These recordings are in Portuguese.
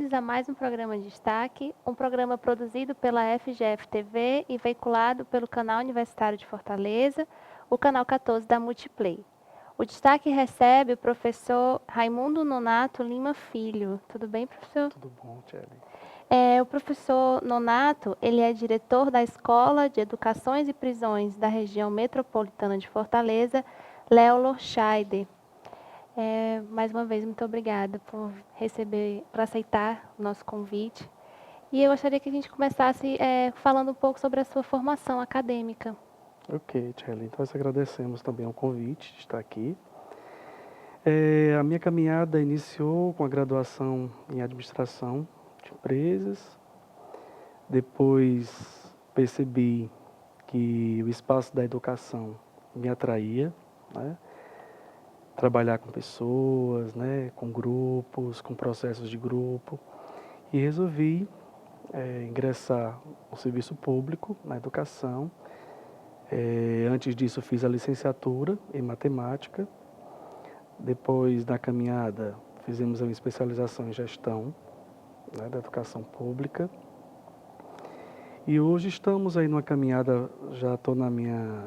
bem-vindos a mais um programa de Destaque, um programa produzido pela FGF-TV e veiculado pelo Canal Universitário de Fortaleza, o canal 14 da Multiplay. O Destaque recebe o professor Raimundo Nonato Lima Filho. Tudo bem, professor? Tudo bom, Tchely? O professor Nonato, ele é diretor da Escola de Educações e Prisões da região metropolitana de Fortaleza, Léo Lorscheider. Mais uma vez, muito obrigada por aceitar o nosso convite. E eu gostaria que a gente começasse falando um pouco sobre a sua formação acadêmica. Ok, Tchely. Então, nós agradecemos também o convite de estar aqui. A minha caminhada iniciou com a graduação em Administração de Empresas. Depois percebi que o espaço da educação me atraía, né? Trabalhar com pessoas, né? Com grupos, com processos de grupo. E resolvi ingressar no serviço público, na educação. Antes disso, fiz a licenciatura em matemática. Depois da caminhada, fizemos uma especialização em gestão, né, da educação pública. E hoje estamos aí numa caminhada, já estou na minha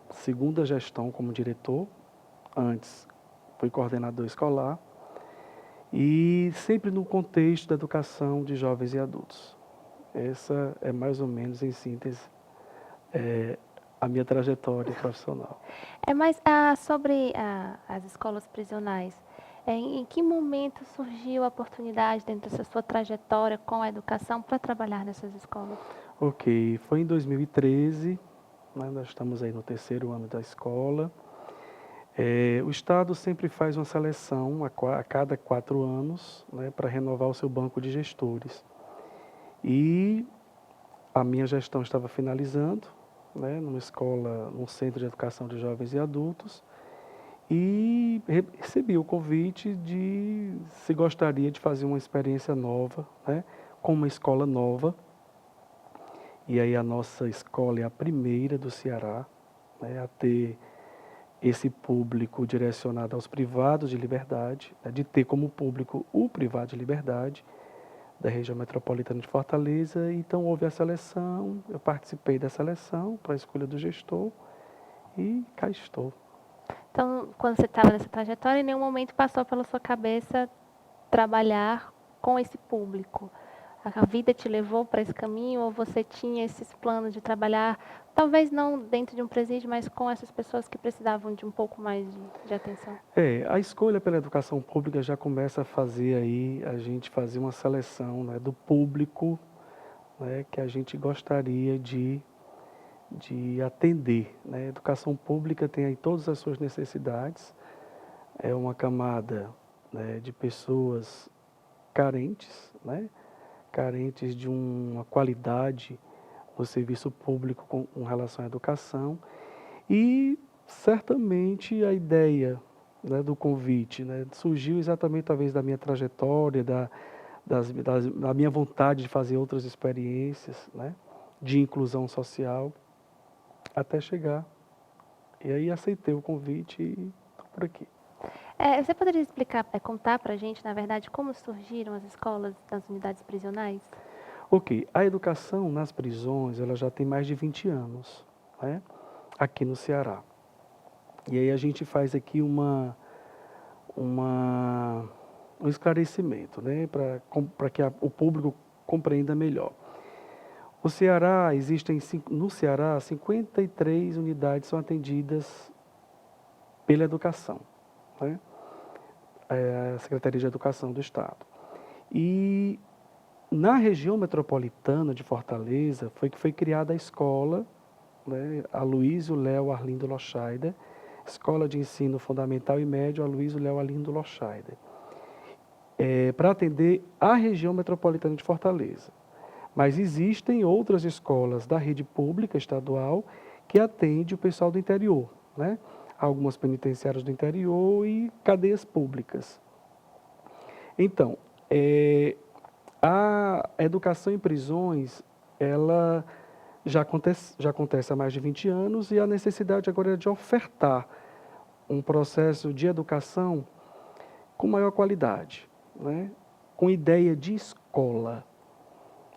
segunda gestão como diretor. Antes fui coordenador escolar. E sempre no contexto da educação de jovens e adultos. Essa é mais ou menos, em síntese, a minha trajetória profissional. Mas sobre as escolas prisionais, em que momento surgiu a oportunidade dentro dessa sua trajetória com a educação para trabalhar nessas escolas? Ok, foi em 2013, né, nós estamos aí no terceiro ano da escola. O Estado sempre faz uma seleção a cada 4 anos, né, para renovar o seu banco de gestores. E a minha gestão estava finalizando, né, numa escola, num centro de educação de jovens e adultos, e recebi o convite de se gostaria de fazer uma experiência nova, né, com uma escola nova. E aí a nossa escola é a primeira do Ceará, né, a ter esse público direcionado aos privados de liberdade, né, de ter como público o privado de liberdade da região metropolitana de Fortaleza. Então houve a seleção, eu participei da seleção para a escolha do gestor e cá estou. Então, quando você estava nessa trajetória, em nenhum momento passou pela sua cabeça trabalhar com esse público? A vida te levou para esse caminho ou você tinha esses planos de trabalhar, talvez não dentro de um presídio, mas com essas pessoas que precisavam de um pouco mais de atenção? A escolha pela educação pública já começa a fazer aí, a gente fazer uma seleção, né, do público, né, que a gente gostaria de atender, né? A educação pública tem aí todas as suas necessidades, é uma camada, né, de pessoas carentes, né? Carentes de uma qualidade no serviço público com relação à educação. E certamente a ideia, né, do convite, né, surgiu exatamente talvez da minha trajetória, da minha vontade de fazer outras experiências, né, de inclusão social, até chegar. E aí aceitei o convite e estou por aqui. Você poderia explicar, contar para a gente, na verdade, como surgiram as escolas das unidades prisionais? Ok, a educação nas prisões, ela já tem mais de 20 anos, né, aqui no Ceará. E aí a gente faz aqui um esclarecimento, né, para que o público compreenda melhor. No Ceará, 53 unidades são atendidas pela educação, né, a Secretaria de Educação do Estado. E na região metropolitana de Fortaleza foi criada a escola, né, Aloysio Léo Arlindo Lorscheider, Escola de Ensino Fundamental e Médio Aloysio Léo Arlindo Lorscheider, para atender a região metropolitana de Fortaleza. Mas existem outras escolas da rede pública estadual que atendem o pessoal do interior, né? Algumas penitenciárias do interior e cadeias públicas. Então, a educação em prisões, ela já acontece há mais de 20 anos e a necessidade agora é de ofertar um processo de educação com maior qualidade, né? com ideia de escola,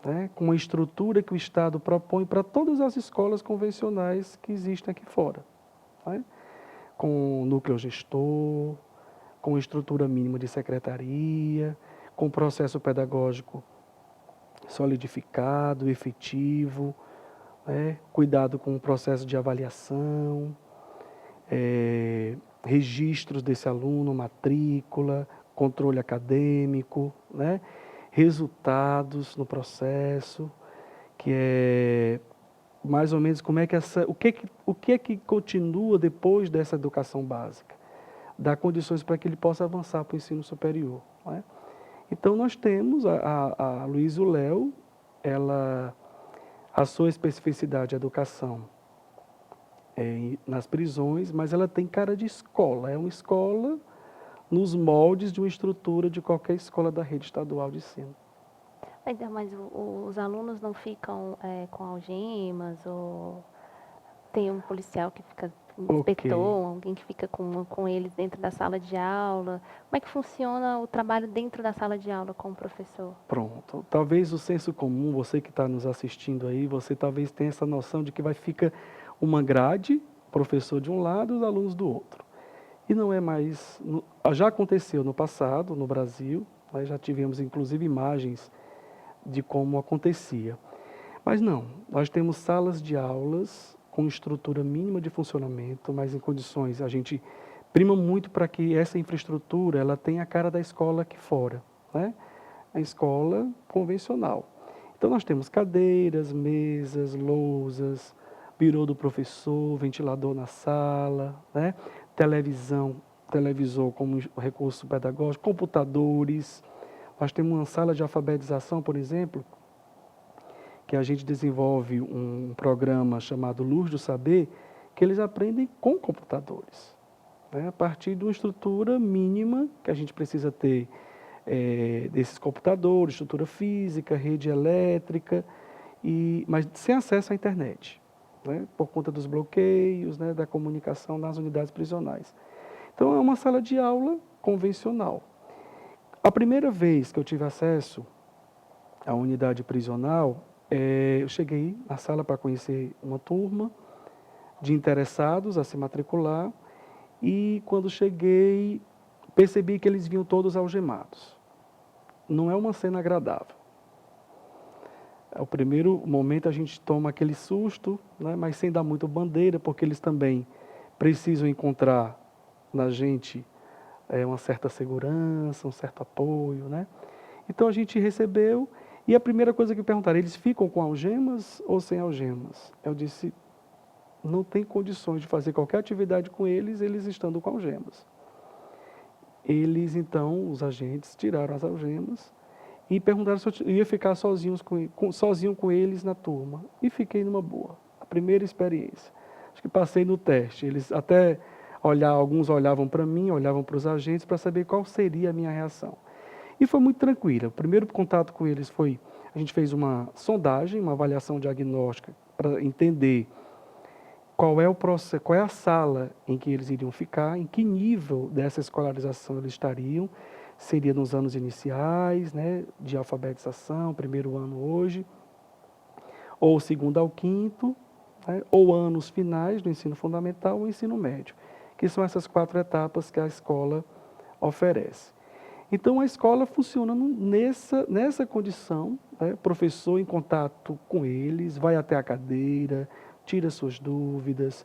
né? Com uma estrutura que o Estado propõe para todas as escolas convencionais que existem aqui fora, né? Com núcleo gestor, com estrutura mínima de secretaria, com processo pedagógico solidificado, efetivo, né? Cuidado com o processo de avaliação, registros desse aluno, matrícula, controle acadêmico, né? Resultados no processo, que é mais ou menos como é que o que é que continua depois dessa educação básica, dar condições para que ele possa avançar para o ensino superior, né? Então nós temos a Luísa Léo, a sua especificidade é educação nas prisões, mas ela tem cara de escola, é uma escola nos moldes de uma estrutura de qualquer escola da rede estadual de ensino. Então, mas os alunos não ficam com algemas ou tem um policial que fica, um inspetor, alguém que fica com eles dentro da sala de aula? Como é que funciona o trabalho dentro da sala de aula com o professor? Pronto. Talvez o senso comum, você que está nos assistindo aí, você talvez tenha essa noção de que ficar uma grade, professor de um lado e os alunos do outro. E não é mais... Já aconteceu no passado, no Brasil, nós já tivemos inclusive imagens de como acontecia. Mas não, nós temos salas de aulas com estrutura mínima de funcionamento, mas em condições, a gente prima muito para que essa infraestrutura ela tenha a cara da escola aqui fora, né? A escola convencional. Então nós temos cadeiras, mesas, lousas, birô do professor, ventilador na sala, né? Televisor como recurso pedagógico, computadores. Nós temos uma sala de alfabetização, por exemplo, que a gente desenvolve um programa chamado Luz do Saber, que eles aprendem com computadores, né? A partir de uma estrutura mínima que a gente precisa ter desses computadores, estrutura física, rede elétrica, mas sem acesso à internet, né? Por conta dos bloqueios, né, da comunicação nas unidades prisionais. Então é uma sala de aula convencional. A primeira vez que eu tive acesso à unidade prisional, eu cheguei na sala para conhecer uma turma de interessados a se matricular e quando cheguei percebi que eles vinham todos algemados. Não é uma cena agradável. O primeiro momento a gente toma aquele susto, né, mas sem dar muito bandeira, porque eles também precisam encontrar na gente uma certa segurança, um certo apoio, né? Então a gente recebeu e a primeira coisa que perguntaram, eles ficam com algemas ou sem algemas? Eu disse, não tem condições de fazer qualquer atividade com eles estando com algemas. Eles então, os agentes, tiraram as algemas e perguntaram se eu ia ficar sozinho com eles na turma. E fiquei numa boa. A primeira experiência. Acho que passei no teste. Eles até alguns olhavam para mim, olhavam para os agentes para saber qual seria a minha reação. E foi muito tranquila. O primeiro contato com eles foi, a gente fez uma sondagem, uma avaliação diagnóstica para entender qual é o processo, qual é a sala em que eles iriam ficar, em que nível dessa escolarização eles estariam, seria nos anos iniciais, né, de alfabetização, primeiro ano hoje, ou segundo ao quinto, né, ou anos finais do ensino fundamental ou ensino médio, que são essas 4 etapas que a escola oferece. Então, a escola funciona nessa condição, né, professor em contato com eles, vai até a cadeira, tira suas dúvidas,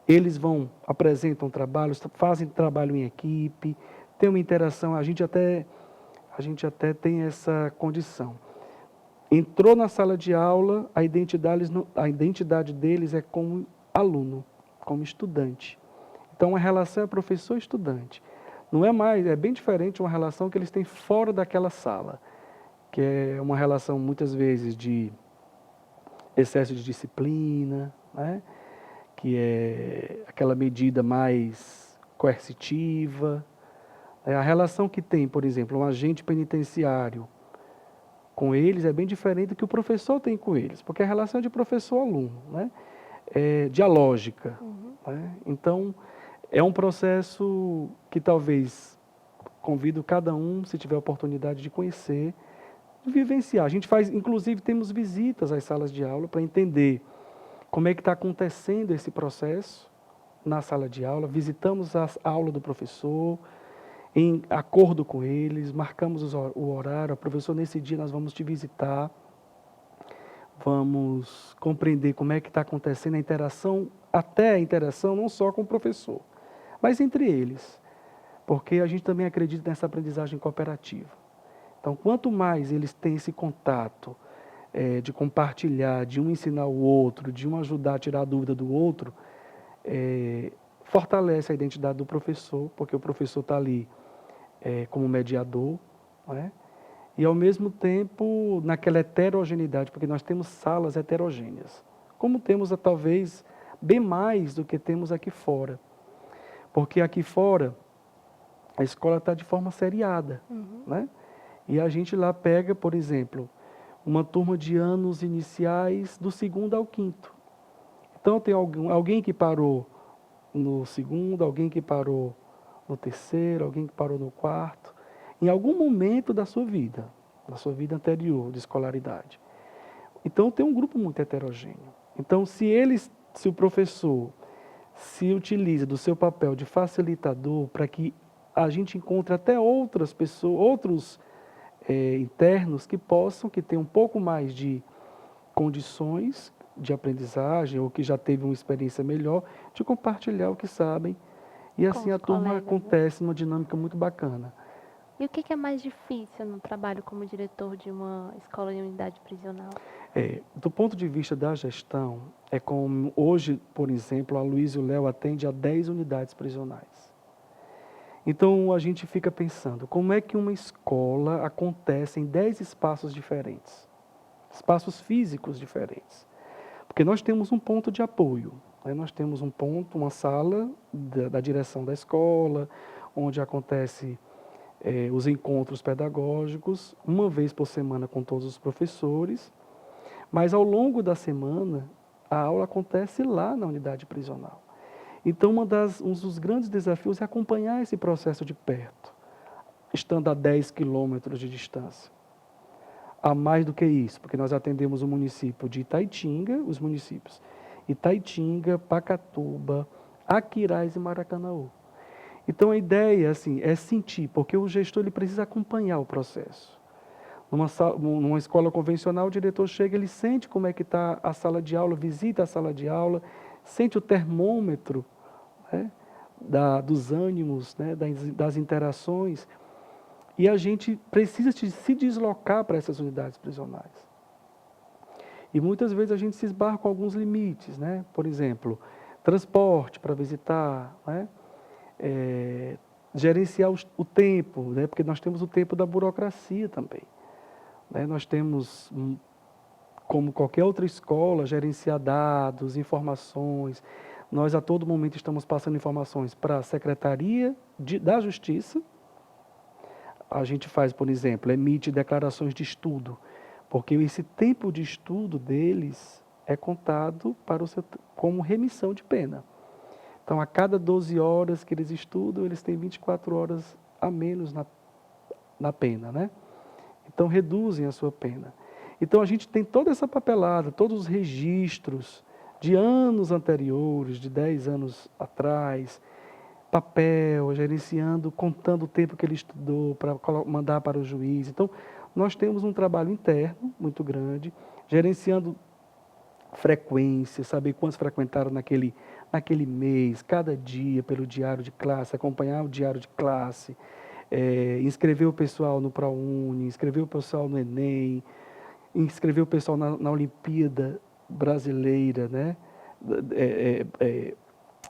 eles apresentam trabalhos, fazem trabalho em equipe, tem uma interação, a gente até tem essa condição. Entrou na sala de aula, a identidade deles é como aluno, como estudante. Então, a relação é professor-estudante. Não é mais, é bem diferente uma relação que eles têm fora daquela sala, que é uma relação muitas vezes de excesso de disciplina, né? Que é aquela medida mais coercitiva. A relação que tem, por exemplo, um agente penitenciário com eles é bem diferente do que o professor tem com eles, porque a relação é de professor-aluno, né? É dialógica. Né? Então, é um processo que talvez convido cada um, se tiver oportunidade de conhecer, de vivenciar. A gente faz, inclusive, temos visitas às salas de aula para entender como é que está acontecendo esse processo na sala de aula, visitamos a aula do professor, em acordo com eles, marcamos o horário, professor, nesse dia nós vamos te visitar, vamos compreender como é que está acontecendo a interação, até a interação não só com o professor, mas entre eles, porque a gente também acredita nessa aprendizagem cooperativa. Então, quanto mais eles têm esse contato de compartilhar, de um ensinar o outro, de um ajudar a tirar a dúvida do outro, fortalece a identidade do professor, porque o professor está ali como mediador, não é? E ao mesmo tempo naquela heterogeneidade, porque nós temos salas heterogêneas, como temos talvez bem mais do que temos aqui fora, porque aqui fora a escola está de forma seriada, né? E a gente lá pega, por exemplo, uma turma de anos iniciais do 2º ao 5º. Então tem alguém que parou no 2º, alguém que parou no 3º, alguém que parou no 4º, em algum momento da sua vida anterior de escolaridade. Então tem um grupo muito heterogêneo. Então se o professor se utiliza do seu papel de facilitador para que a gente encontre até outras pessoas, outros internos que tenham um pouco mais de condições de aprendizagem ou que já teve uma experiência melhor, de compartilhar o que sabem. E assim a turma acontece numa dinâmica muito bacana. E o que é mais difícil no trabalho como diretor de uma escola em unidade prisional? Do ponto de vista da gestão, é como hoje, por exemplo, a Luiz e o Léo atende a 10 unidades prisionais. Então a gente fica pensando, como é que uma escola acontece em 10 espaços diferentes? Espaços físicos diferentes. Porque nós temos um ponto de apoio, né? Nós temos um ponto, uma sala da direção da escola, onde acontece os encontros pedagógicos, uma vez por semana com todos os professores, mas ao longo da semana a aula acontece lá na unidade prisional. Então um dos grandes desafios é acompanhar esse processo de perto, estando a 10 quilômetros de distância. A mais do que isso, porque nós atendemos o município de Itaitinga, os municípios Itaitinga, Pacatuba, Aquiraz e Maracanaú. Então a ideia assim, é sentir, porque o gestor ele precisa acompanhar o processo. Numa escola convencional, o diretor chega, ele sente como é que está a sala de aula, visita a sala de aula, sente o termômetro, né, dos ânimos, né, das interações, e a gente precisa se deslocar para essas unidades prisionais. E muitas vezes a gente se esbarra com alguns limites, né? Por exemplo, transporte para visitar, né? Gerenciar o tempo, né? Porque nós temos o tempo da burocracia também, né? Nós temos, como qualquer outra escola, gerenciar dados, informações. Nós a todo momento estamos passando informações para a Secretaria da Justiça. A gente faz, por exemplo, emite declarações de estudo, porque esse tempo de estudo deles é contado como remissão de pena. Então, a cada 12 horas que eles estudam, eles têm 24 horas a menos na pena, né? Então, reduzem a sua pena. Então, a gente tem toda essa papelada, todos os registros de anos anteriores, de 10 anos atrás, papel, gerenciando, contando o tempo que ele estudou para mandar para o juiz. Então, nós temos um trabalho interno muito grande, gerenciando frequência, saber quantos frequentaram naquele mês, cada dia, pelo diário de classe, acompanhar o diário de classe, inscrever o pessoal no ProUni, inscrever o pessoal no Enem, inscrever o pessoal na Olimpíada Brasileira, né?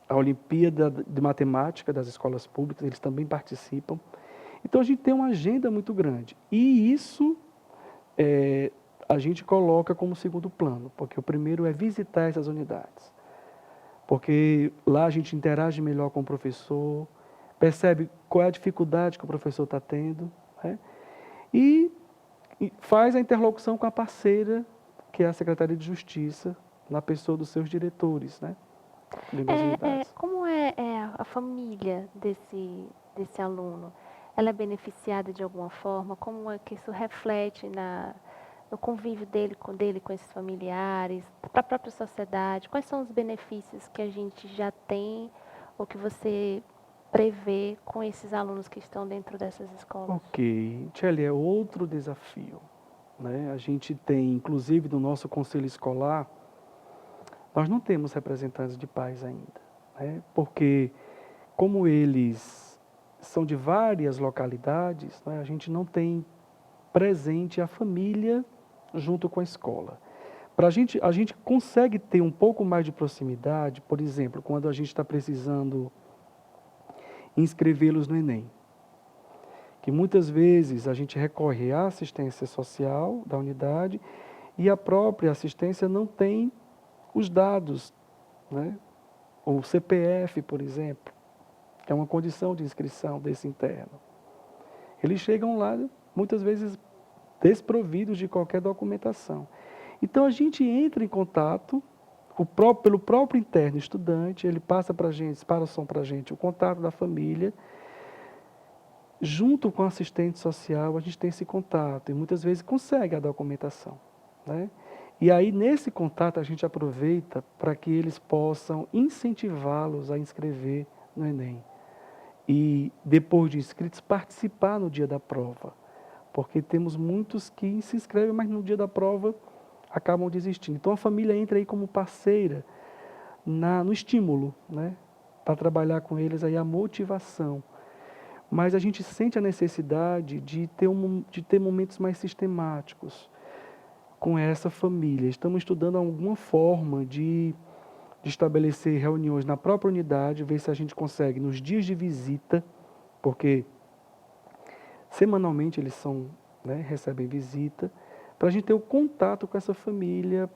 A Olimpíada de Matemática das escolas públicas, eles também participam. Então, a gente tem uma agenda muito grande. E isso a gente coloca como segundo plano, porque o primeiro é visitar essas unidades. Porque lá a gente interage melhor com o professor, percebe qual é a dificuldade que o professor está tendo, né? E faz a interlocução com a parceira, que é a Secretaria de Justiça, na pessoa dos seus diretores, né? Como é a família desse aluno? ela é beneficiada de alguma forma? Como é que isso reflete no convívio dele com esses familiares, para a própria sociedade? Quais são os benefícios que a gente já tem ou que você prevê com esses alunos que estão dentro dessas escolas? Ok, Tcheli, é outro desafio, né? A gente tem, inclusive no nosso conselho escolar, nós não temos representantes de pais ainda, né? Porque como eles são de várias localidades, né, a gente não tem presente a família junto com a escola. A gente consegue ter um pouco mais de proximidade, por exemplo, quando a gente está precisando inscrevê-los no Enem. Que muitas vezes a gente recorre à assistência social da unidade e a própria assistência não tem os dados, né? O CPF, por exemplo, que é uma condição de inscrição desse interno. Eles chegam lá, muitas vezes, desprovidos de qualquer documentação. Então, a gente entra em contato pelo próprio interno estudante, ele passa para a gente o contato da família, junto com o assistente social, a gente tem esse contato e muitas vezes consegue a documentação, né? E aí, nesse contato, a gente aproveita para que eles possam incentivá-los a inscrever no Enem. E, depois de inscritos, participar no dia da prova. Porque temos muitos que se inscrevem, mas no dia da prova acabam desistindo. Então, a família entra aí como parceira no estímulo, né? Para trabalhar com eles aí a motivação. Mas a gente sente a necessidade de ter momentos mais sistemáticos com essa família. Estamos estudando alguma forma de estabelecer reuniões na própria unidade, ver se a gente consegue, nos dias de visita, porque semanalmente eles recebem visita, para a gente ter o contato com essa família,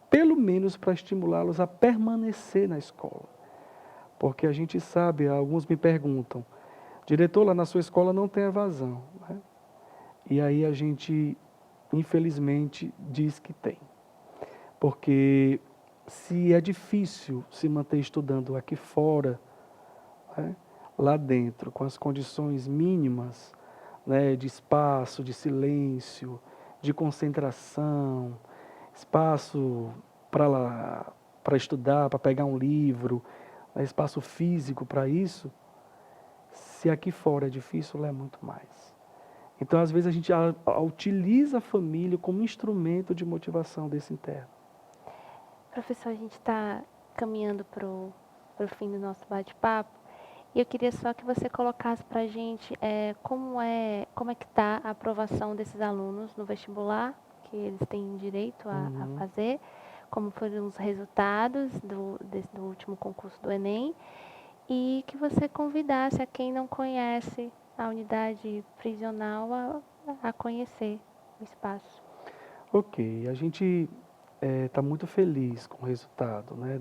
pelo menos para estimulá-los a permanecer na escola. Porque a gente sabe, alguns me perguntam, diretor, lá na sua escola não tem evasão, né? E aí a gente, infelizmente, diz que tem. Porque se é difícil se manter estudando aqui fora, né, lá dentro, com as condições mínimas, né, de espaço, de silêncio, de concentração, espaço para estudar, para pegar um livro, né, espaço físico para isso, se aqui fora é difícil, lá é muito mais. Então, às vezes, a gente utiliza a família como instrumento de motivação desse interno. Professor, a gente está caminhando para o fim do nosso bate-papo e eu queria só que você colocasse para a gente como é que está a aprovação desses alunos no vestibular, que eles têm direito a fazer, como foram os resultados do último concurso do Enem, e que você convidasse a quem não conhece a unidade prisional a conhecer o espaço. Ok, a gente está muito feliz com o resultado, né,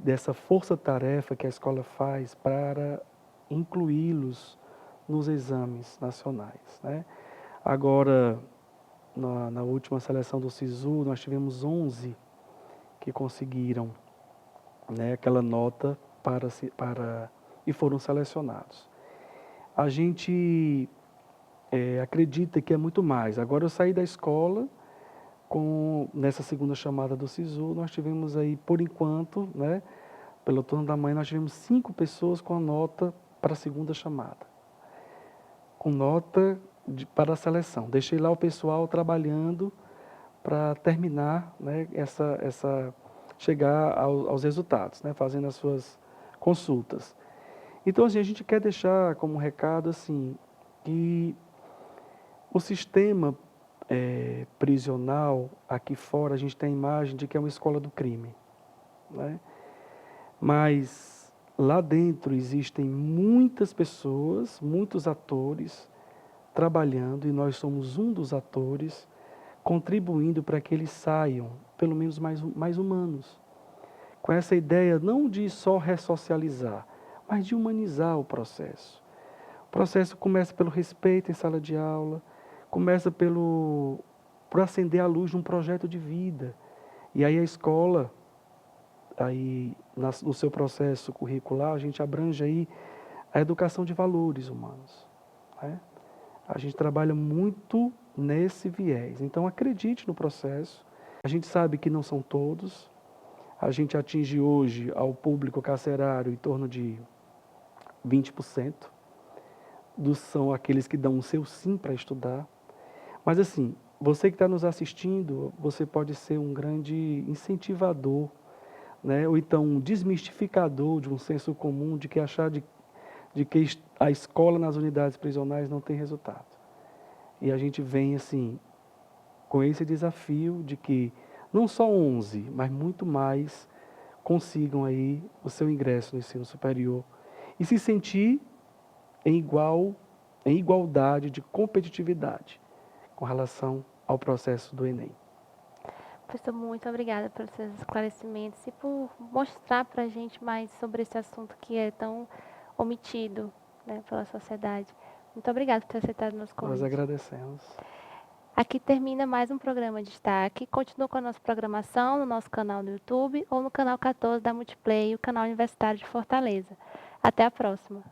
dessa força-tarefa que a escola faz para incluí-los nos exames nacionais, né? Agora, na última seleção do SISU, nós tivemos 11 que conseguiram, né, aquela nota e foram selecionados. A gente acredita que é muito mais. Agora eu saí da escola, nessa segunda chamada do SISU, nós tivemos aí, por enquanto, né, pelo turno da manhã, nós tivemos 5 pessoas com a nota para a segunda chamada. Com nota para a seleção. Deixei lá o pessoal trabalhando para terminar, né, chegar aos resultados, né, fazendo as suas consultas. Então, assim, a gente quer deixar como recado assim, que o sistema prisional, aqui fora, a gente tem a imagem de que é uma escola do crime, né? Mas lá dentro existem muitas pessoas, muitos atores trabalhando, e nós somos um dos atores, contribuindo para que eles saiam, pelo menos mais humanos. Com essa ideia não de só ressocializar, mas de humanizar o processo. O processo começa pelo respeito em sala de aula, começa por acender a luz de um projeto de vida. E aí a escola, aí no seu processo curricular, a gente abrange aí a educação de valores humanos, né? A gente trabalha muito nesse viés. Então, acredite no processo. A gente sabe que não são todos. A gente atinge hoje ao público carcerário em torno de 20% são aqueles que dão o seu sim para estudar. Mas assim, você que está nos assistindo, você pode ser um grande incentivador, né? Ou então um desmistificador de um senso comum de que achar de que a escola nas unidades prisionais não tem resultado. E a gente vem assim, com esse desafio de que não só 11, mas muito mais consigam aí o seu ingresso no ensino superior e se sentir em igualdade de competitividade com relação ao processo do Enem. Professor, muito obrigada pelos seus esclarecimentos e por mostrar para a gente mais sobre esse assunto que é tão omitido, né, pela sociedade. Muito obrigada por ter aceitado o nosso Nós convite. agradecemos. Aqui termina mais um programa de destaque. Continue com a nossa programação no nosso canal no YouTube ou no canal 14 da Multiplay, o canal universitário de Fortaleza. Até a próxima.